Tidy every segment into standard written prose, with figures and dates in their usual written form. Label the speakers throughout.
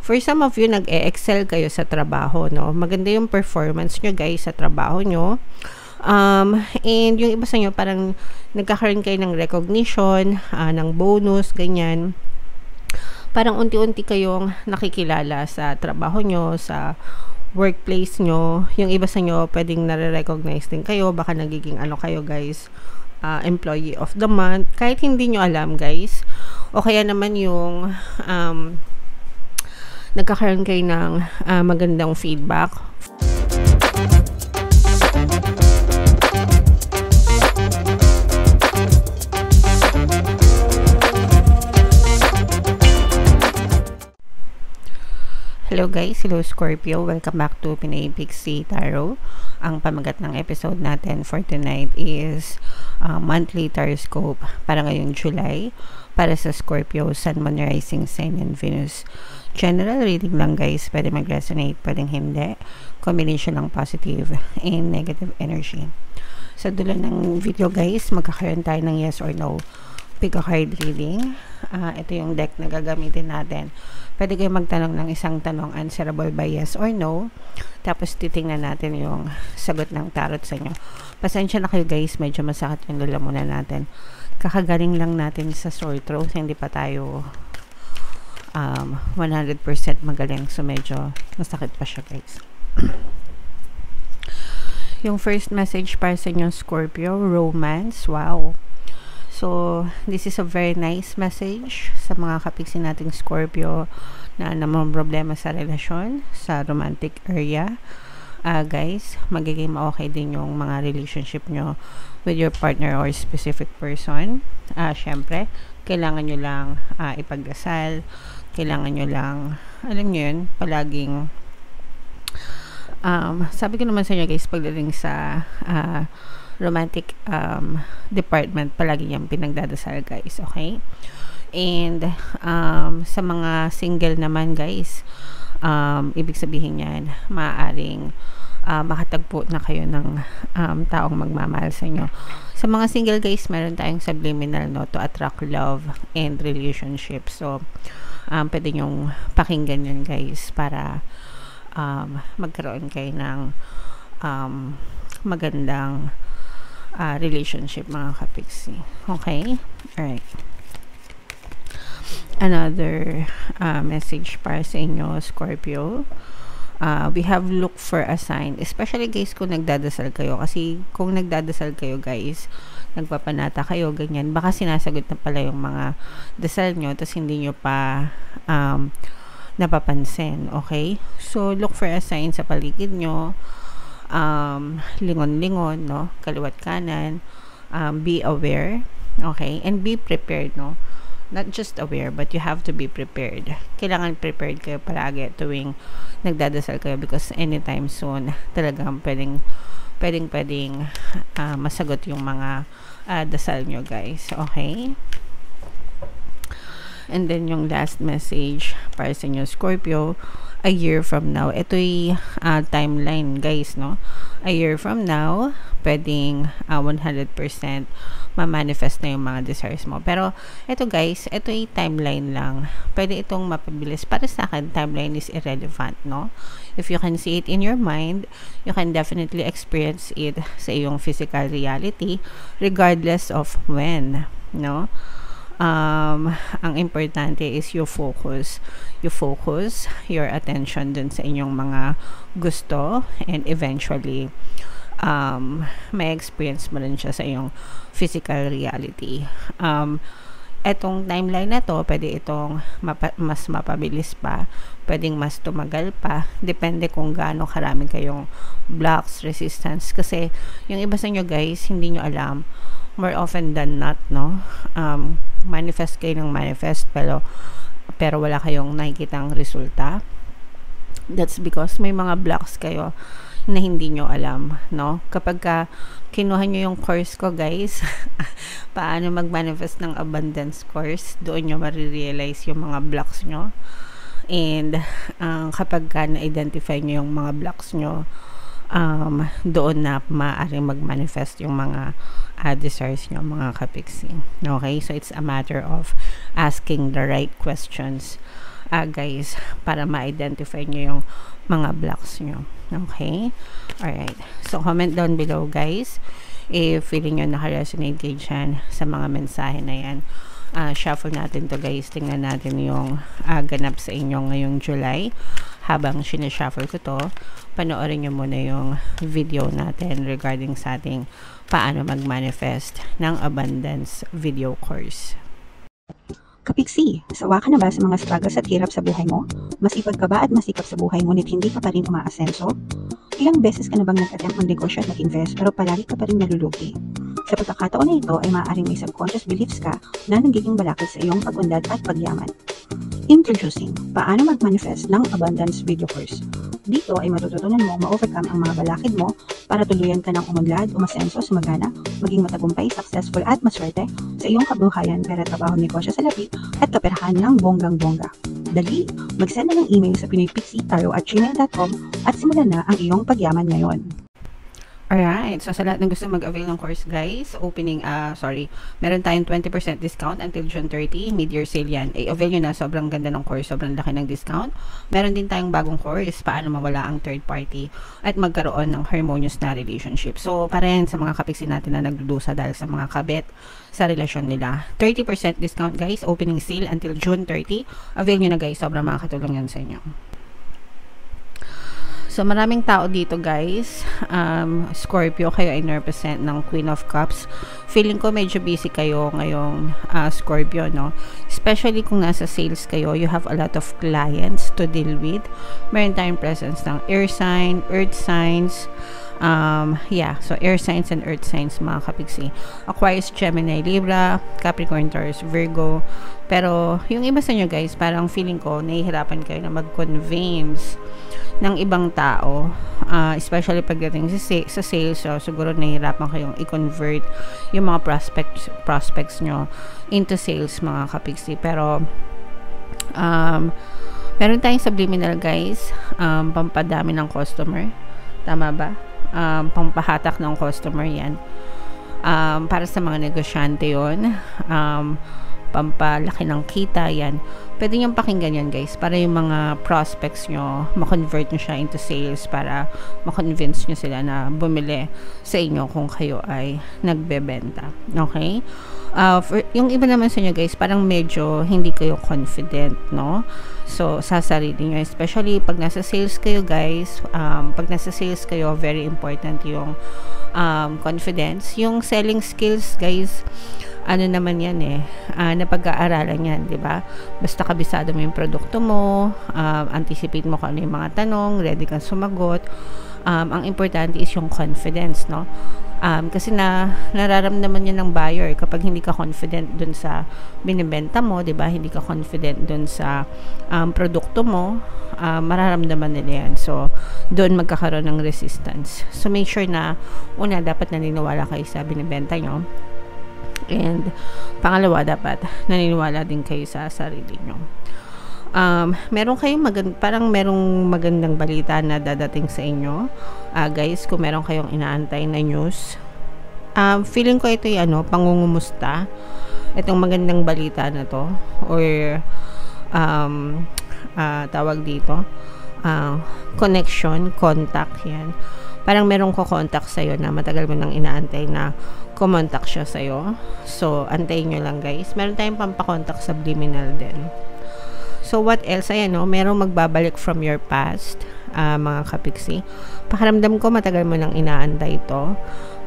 Speaker 1: For some of you, nag-e-excel kayo sa trabaho, no? Maganda yung performance nyo, guys, sa trabaho nyo. And yung iba sa inyo, parang nagkakaroon kayo ng recognition, ng bonus, ganyan. Parang unti-unti kayong nakikilala sa trabaho nyo, sa workplace nyo. Yung iba sa inyo, pwedeng nare-recognize din kayo. Baka nagiging kayo, guys, employee of the month. Kahit hindi nyo alam, guys. O kaya naman yung nagkakaroon kayo ng magandang feedback. Hello guys, hello Scorpio. Welcome back to Pinay Pixie Tarot. Ang pamagat ng episode natin for tonight is monthly Taroscope para ngayong July para sa Scorpio, Sun, Moon, Rising, Sign, and Venus. General reading lang guys, pwede mag-resonate, pwedeng hindi. Combination ng positive and negative energy. Sa dulo ng video guys, magkakaroon tayo ng yes or no pick a card reading. Ito yung deck na gagamitin natin. Pwede kayo magtanong ng isang tanong, answerable by yes or no. Tapos titingnan natin yung sagot ng tarot sa inyo. Pasensya na kayo guys, medyo masakit yung lalamunan natin. Kakagaling lang natin sa sore throat, hindi pa tayo 100% magaling. So medyo masakit pa siya guys. Yung first message para sa inyo Scorpio, romance. Wow. So, this is a very nice message sa mga kapiksi nating Scorpio na namang problema sa relasyon, sa romantic area. Guys, magiging okay din yung mga relationship nyo with your partner or specific person. Syempre, kailangan nyo lang ipagdasal. Kailangan nyo lang, alam nyo yun, palaging sabi ko naman sa inyo guys, pagdating sa romantic department, palagi yung pinagdadasal guys, okay? And sa mga single naman guys, ibig sabihin yan, maaaring makatagpo na kayo ng taong magmamahal sa inyo. Sa mga single guys, meron tayong subliminal, no, to attract love and relationship. So pwede nyong pakinggan yun guys para magkaroon kayo ng magandang relationship mga kapiksi. Okay? Alright. Another message para sa inyo, Scorpio. We have looked for a sign. Especially guys kung nagdadasal kayo. Kasi kung nagdadasal kayo guys, nagpapanata kayo, ganyan. Baka sinasagot na pala yung mga dasal nyo tapos hindi nyo pa napapansin. Okay? So, look for a sign sa paligid nyo. Lingon-lingon, no, kaliwat kanan, be aware, okay, and be prepared, no, not just aware but you have to be prepared. Kailangan prepared kayo palagi tuwing nagdadasal kayo because anytime soon talagang pwedeng masagot yung mga dasal nyo guys, okay? And then yung last message para sa inyo Scorpio, a year from now. Ito'y timeline guys, no? A year from now, pwedeng 100% ma-manifest na yung mga desires mo. Pero ito guys, ito'y timeline lang. Pwede itong mapabilis. Para sa akin, timeline is irrelevant, no? If you can see it in your mind, you can definitely experience it sa iyong physical reality regardless of when, no? Ang importante is you focus your attention dun sa inyong mga gusto and eventually may experience mo rin siya sa iyong physical reality. Etong timeline na to, pwede itong mas mapabilis pa, pwedeng mas tumagal pa, depende kung gaano karami kayong blocks, resistance, kasi yung iba sa inyo guys, hindi nyo alam, more often than not, no, manifest kayo ng manifest pero wala kayong nakikitang resulta. That's because may mga blocks kayo na hindi nyo alam, no? Kapag kinuha nyo yung course ko guys, paano mag-manifest ng abundance course, doon nyo marirealize yung mga blocks nyo. And kapag na-identify nyo yung mga blocks nyo, doon na maaaring mag-manifest yung mga desires nyo mga kapiksi. Okay? So, it's a matter of asking the right questions guys, para ma-identify nyo yung mga blocks nyo. Okay? Alright. So, comment down below, guys, if feeling nyo naka-resonate kayo dyan sa mga mensahe na yan. Shuffle natin to, guys. Tingnan natin yung ganap sa inyo ngayong July. Habang sinashuffle ko to, panoorin nyo muna yung video natin regarding sa ating paano mag-manifest ng abundance video course.
Speaker 2: Kapiksi, sawa ka na ba sa mga struggles at hirap sa buhay mo? Masipag ka ba at masikap sa buhay ngunit hindi ka pa rin umaasenso? Ilang beses ka na bang nag-attempt mag-negosyo at mag-invest pero palagi ka pa rin nalulugi? Sa pagkakataon na ito ay maaaring may subconscious beliefs ka na nagiging balakid sa iyong pag-unlad at pagyaman. Introducing, paano mag-manifest ng abundance video course. Dito ay matututunan mo ma-overcome ang mga balakid mo para tuluyan ka ng umunlad, umasenso, sumagana, maging matagumpay, successful at maswerte sa iyong kabuhayan, pera, trabaho, negosyo sa lapi at kaperahan ng bonggang-bongga. Dali, mag-send na ng email sa pinoypixietaro@gmail.com at simulan na ang iyong pagyaman ngayon.
Speaker 1: Alright, so sa lahat ng gusto mag-avail ng course, guys, meron tayong 20% discount until June 30, mid-year sale yan. I-avail nyo na, sobrang ganda ng course, sobrang laki ng discount. Meron din tayong bagong course, paano mawala ang third party at magkaroon ng harmonious na relationship. So, para yan sa mga kapiksi natin na nagdudusa dahil sa mga kabit sa relasyon nila. 30% discount, guys, opening sale until June 30. Avail nyo na, guys, sobrang makakatulong yan sa inyo. So, maraming tao dito, guys. Scorpio, kayo ay represent ng Queen of Cups. Feeling ko medyo busy kayo ngayong Scorpio, no? Especially kung nasa sales kayo, you have a lot of clients to deal with. Meron tayong presence ng air sign, earth signs. So air signs and earth signs, mga kapiksi. Aquarius, Gemini, Libra, Capricorn, Taurus, Virgo. Pero, yung iba sa inyo, guys, parang feeling ko, nahihirapan kayo na mag-convince ng ibang tao, especially pagdating sa sales. So siguro nahihirapan kayong i-convert yung mga prospects nyo into sales, mga kapiksi. Pero meron tayong subliminal, guys, pampadami ng customer, tama ba? Pampahatak ng customer yan, para sa mga negosyante yon, pampalaki ng kita yan. Pwede nyo pakinggan yan, guys, para yung mga prospects nyo, ma-convert nyo siya into sales, para ma-convince nyo sila na bumili sa inyo kung kayo ay nagbebenta. Okay? Yung iba naman sa inyo, guys, parang medyo hindi kayo confident, no? So, sa sarili nyo, especially pag nasa sales kayo, guys, pag nasa sales kayo, very important yung confidence. Yung selling skills, guys, ano naman yan napag-aaralan yan, di ba? Basta kabisado mo yung produkto mo, anticipate mo kung ano yung mga tanong, ready kang sumagot. Ang importante is yung confidence, no? Kasi nararamdaman niya ng buyer kapag hindi ka confident dun sa binibenta mo, di ba? Hindi ka confident dun sa produkto mo, mararamdaman nila yan. So, doon magkakaroon ng resistance. So, make sure na una, dapat naniniwala kayo sa binibenta nyo. And pangalawa, dapat naniniwala din kayo sa sarili nyo. Meron kayong parang merong magandang balita na dadating sa inyo, guys, kung meron kayong inaantay na news. Feeling ko ito yung pangungumusta, itong magandang balita na to, or tawag dito, connection, contact, yan. Parang merong ko-contact sa'yo na matagal mo nang inaantay na kumontak siya sa'yo. So, antayin nyo lang, guys. Meron tayong pampakontak subliminal din. So, what else? Ayan, merong magbabalik from your past, mga kapiksi. Pakiramdam ko matagal mo nang inaantay ito.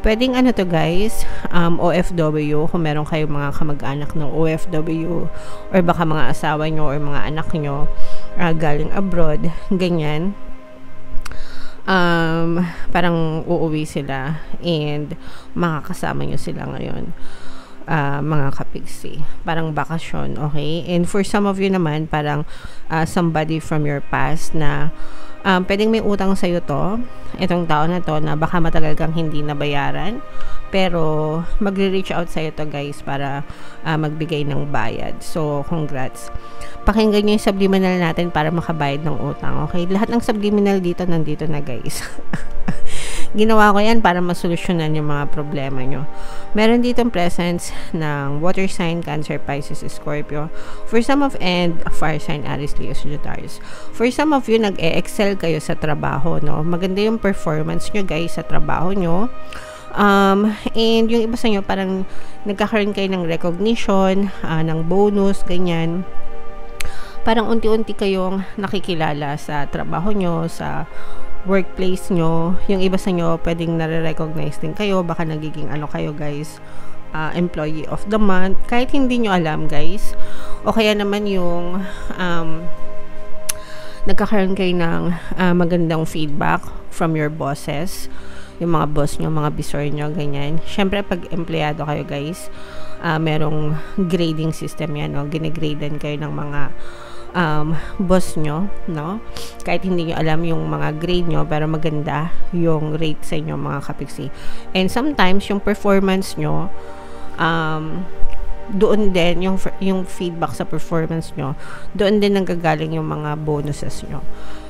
Speaker 1: Pwedeng to, guys, OFW, kung meron kayong mga kamag-anak ng OFW, or baka mga asawa nyo or mga anak nyo galing abroad, ganyan. Parang uuwi sila and makakasama nyo sila ngayon, mga kapiksi, parang bakasyon, okay? And for some of you naman, parang somebody from your past na pwedeng may utang sa'yo itong taon na to, na baka matagal kang hindi nabayaran, pero magre-reach out sa'yo to, guys, para magbigay ng bayad. So, congrats. Pakinggan nyo yung subliminal natin para makabayad ng utang, okay? Lahat ng subliminal dito, nandito na, guys. Ginawa ko yan para masolusyonan yung mga problema nyo. Meron ditong presence ng water sign, Cancer, Pisces, Scorpio. For some of and fire sign, Aries, Leo, Sagittarius. For some of you, nag-e-excel kayo sa trabaho, no? Maganda yung performance nyo, guys, sa trabaho nyo. And yung iba sa inyo, parang nagkakaroon kayo ng recognition, ng bonus, ganyan. Parang unti-unti kayong nakikilala sa trabaho nyo, sa workplace nyo. Yung iba sa inyo, pwedeng nare-recognize din kayo. Baka nagiging kayo, guys, employee of the month. Kahit hindi nyo alam, guys. O kaya naman yung nagkakaroon kayo ng magandang feedback from your bosses. Yung mga boss nyo, mga bisor nyo, ganyan. Syempre, pag empleyado kayo, guys, merong grading system yan, no? Gine-gradean kayo ng mga boss nyo, no? Kahit hindi nyo alam yung mga grade nyo, pero maganda yung rate sa inyo, mga kapiksi. And sometimes, yung performance nyo, doon din, yung feedback sa performance nyo, doon din nanggagaling yung mga bonuses nyo.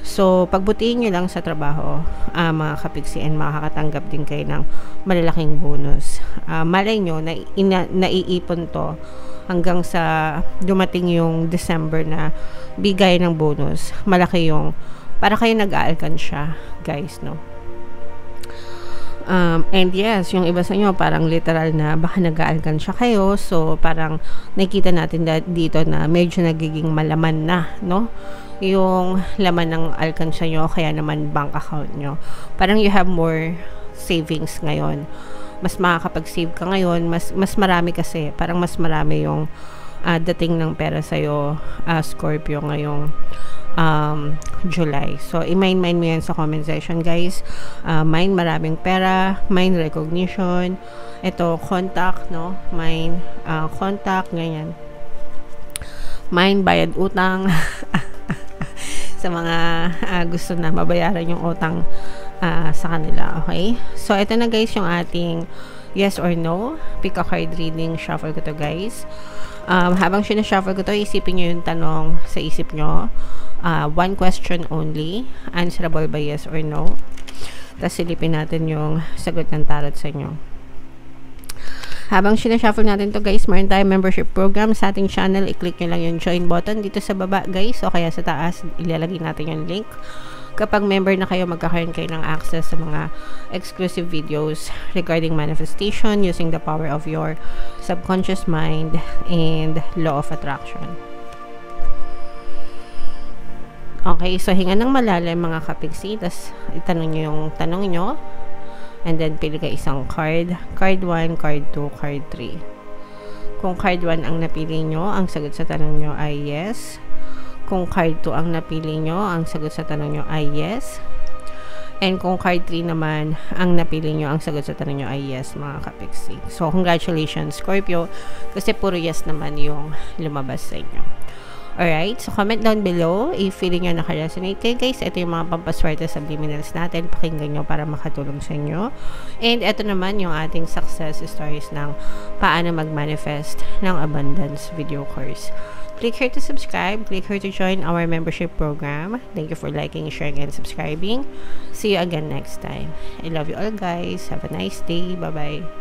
Speaker 1: So, pagbutihin nyo lang sa trabaho, mga kapiksi, and makakatanggap din kayo ng malalaking bonus. Malay nyo, naiipon to hanggang sa dumating yung December na bigay ng bonus. Malaki yung, para kayo nag-aalkansya, guys, no? And yes, yung iba sa inyo, parang literal na baka nag-aalkansya kayo. So, parang nakikita natin dito na medyo nagiging malaman na, no? Yung laman ng alkansya nyo, kaya naman bank account nyo. Parang you have more savings ngayon. Mas makakapag-save ka ngayon, mas marami kasi, parang mas marami yung dating ng pera sa'yo, Scorpio, ngayong July. So, i-mind mo yan sa comment section, guys. Mind maraming pera, mind recognition, ito, contact, no? Mind, contact, ganyan. Mind, bayad utang, sa mga gusto na mabayaran yung utang sa kanila, okay? So, ito na, guys, yung ating yes or no. Pick a card reading. Shuffle ko to, guys. Habang sinashuffle ko to, isipin nyo yung tanong sa isip nyo. One question only. Answerable by yes or no. Tapos, silipin natin yung sagot ng tarot sa inyo. Habang sinashuffle natin to, guys, meron tayong membership program sa ating channel. I-click nyo lang yung join button dito sa baba, guys, o kaya sa taas, ilalagay natin yung link. Kapag member na kayo, magkakaroon kayo ng access sa mga exclusive videos regarding manifestation using the power of your subconscious mind and law of attraction. Okay, so hinga ng malalim, mga kapigsi. Tapos itanong nyo yung tanong nyo. And then, pili ka isang card. Card 1, card 2, card 3. Kung card 1 ang napili nyo, ang sagot sa tanong nyo ay yes. Kung card 2 ang napili nyo, ang sagot sa tanong nyo ay yes. And kung card 3 naman, ang napili nyo, ang sagot sa tanong nyo ay yes, mga kapiksi. So, congratulations, Scorpio. Kasi puro yes naman yung lumabas sa inyo. Alright, so comment down below if feeling nyo naka-resonate kayo, guys. Ito yung mga pampaswerte subliminals natin. Pakinggan nyo para makatulong sa inyo. And ito naman yung ating success stories ng paano mag-manifest ng abundance video course. Click here to subscribe. Click here to join our membership program. Thank you for liking, sharing, and subscribing. See you again next time. I love you all, guys. Have a nice day. Bye-bye.